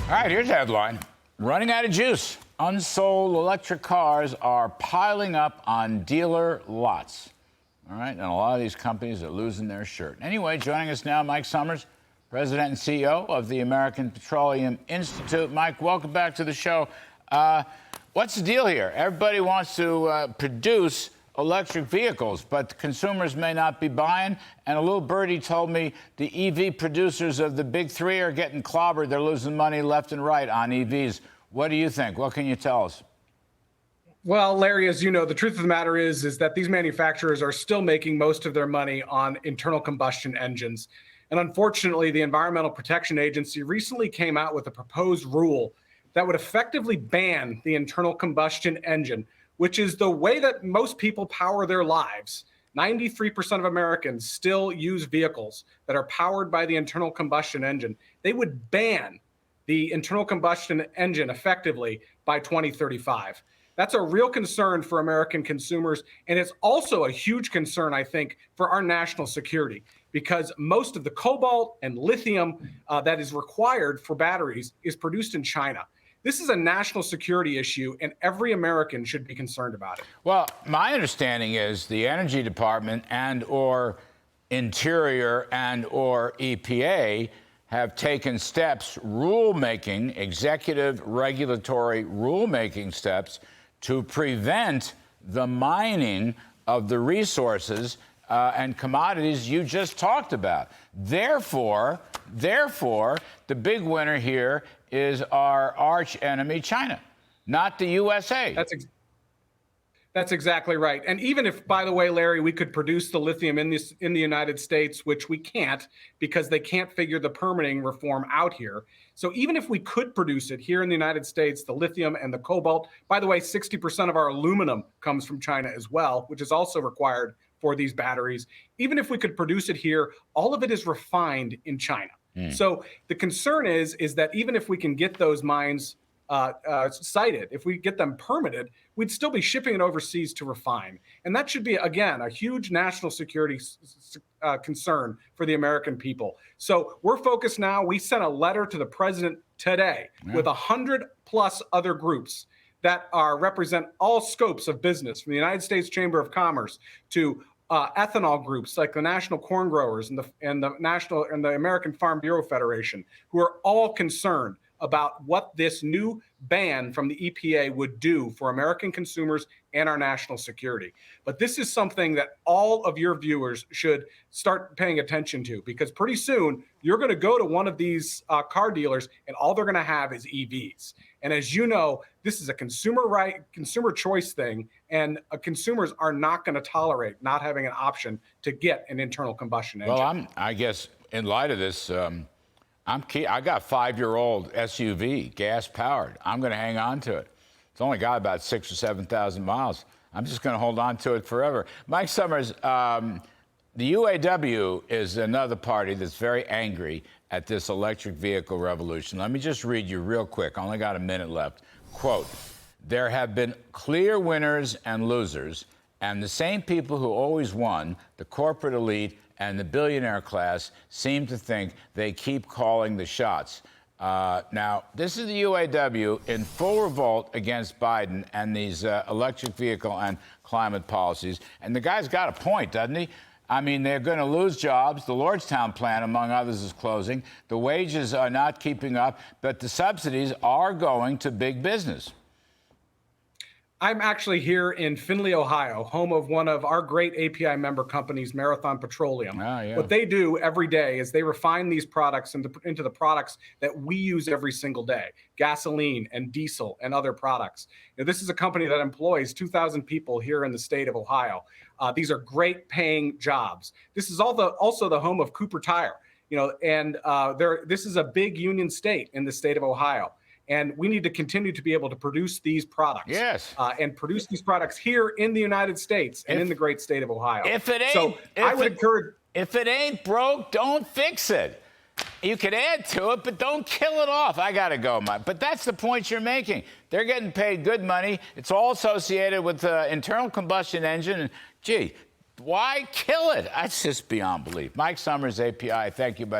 All right, here's the headline. Running out of juice. Unsold electric cars are piling up on dealer lots. All right, and a lot of these companies are losing their shirt. Anyway, joining us now, Mike Sommers, President and CEO of the American Petroleum Institute. Mike, welcome back to the show. What's the deal here? Everybody wants to produce electric vehicles, but consumers may not be buying. And a little birdie told me the EV producers of the big three are getting clobbered. They're losing money left and right on EVs. What do you think? What can you tell us? Well, Larry, as you know, the truth of the matter is that these manufacturers are still making most of their money on internal combustion engines. And unfortunately, the Environmental Protection Agency recently came out with a proposed rule that would effectively ban the internal combustion engine, which is the way that most people power their lives. 93% of Americans still use vehicles that are powered by the internal combustion engine. They would ban the internal combustion engine effectively by 2035. That's a real concern for American consumers. And it's also a huge concern, I think, for our national security, because most of the cobalt and lithium that is required for batteries is produced in China. This is a national security issue, and every American should be concerned about it. Well, my understanding is the Energy Department and or Interior and or EPA have taken steps, rulemaking, executive regulatory rulemaking steps to prevent the mining of the resources and commodities you just talked about. Therefore, the big winner here is our arch enemy, China, not the USA. That's exactly right. And even if, by the way, Larry, we could produce the lithium in the United States, which we can't because they can't figure the permitting reform out here. So even if we could produce it here in the United States, the lithium and the cobalt, by the way, 60% of our aluminum comes from China as well, which is also required for these batteries. Even if we could produce it here, all of it is refined in China. So the concern is that even if we can get those mines cited, if we get them permitted, we'd still be shipping it overseas to refine. And that should be, again, a huge national security concern for the American people. So we're focused now. We sent a letter to the president today with 100+ other groups that represent all scopes of business, from the United States Chamber of Commerce to ethanol groups like the National Corn Growers and the American Farm Bureau Federation, who are all concerned about what this new ban from the EPA would do for American consumers and our national security. But this is something that all of your viewers should start paying attention to, because pretty soon you're going to go to one of these car dealers and all they're going to have is EVs. And as you know, this is a consumer choice thing, and consumers are not going to tolerate not having an option to get an internal combustion engine. Well, I guess in light of this, I got a 5-year-old SUV, gas powered. I'm going to hang on to it. It's only got about 6,000 or 7,000 miles. I'm just going to hold on to it forever. Mike Sommers, the UAW is another party that's very angry at this electric vehicle revolution. Let me just read you real quick. I only got a minute left. Quote, "There have been clear winners and losers, and the same people who always won, the corporate elite and the billionaire class, seem to think they keep calling the shots." Now, this is the UAW in full revolt against Biden and these electric vehicle and climate policies. And the guy's got a point, doesn't he? I mean, they're going to lose jobs. The Lordstown plant, among others, is closing. The wages are not keeping up, but the subsidies are going to big business. I'm actually here in Findlay, Ohio, home of one of our great API member companies, Marathon Petroleum. What they do every day is they refine these products into the products that we use every single day: gasoline and diesel and other products. Now, this is a company that employs 2,000 people here in the state of Ohio. These are great paying jobs. This is also the home of Cooper Tire, and this is a big union state in the state of Ohio. And we need to continue to be able to produce these products. Yes. And produce these products here in the United States and in the great state of Ohio. If it ain't broke, don't fix it. You can add to it, but don't kill it off. I got to go, Mike. But that's the point you're making. They're getting paid good money. It's all associated with the internal combustion engine. And, gee, why kill it? That's just beyond belief. Mike Sommers, API, thank you, buddy.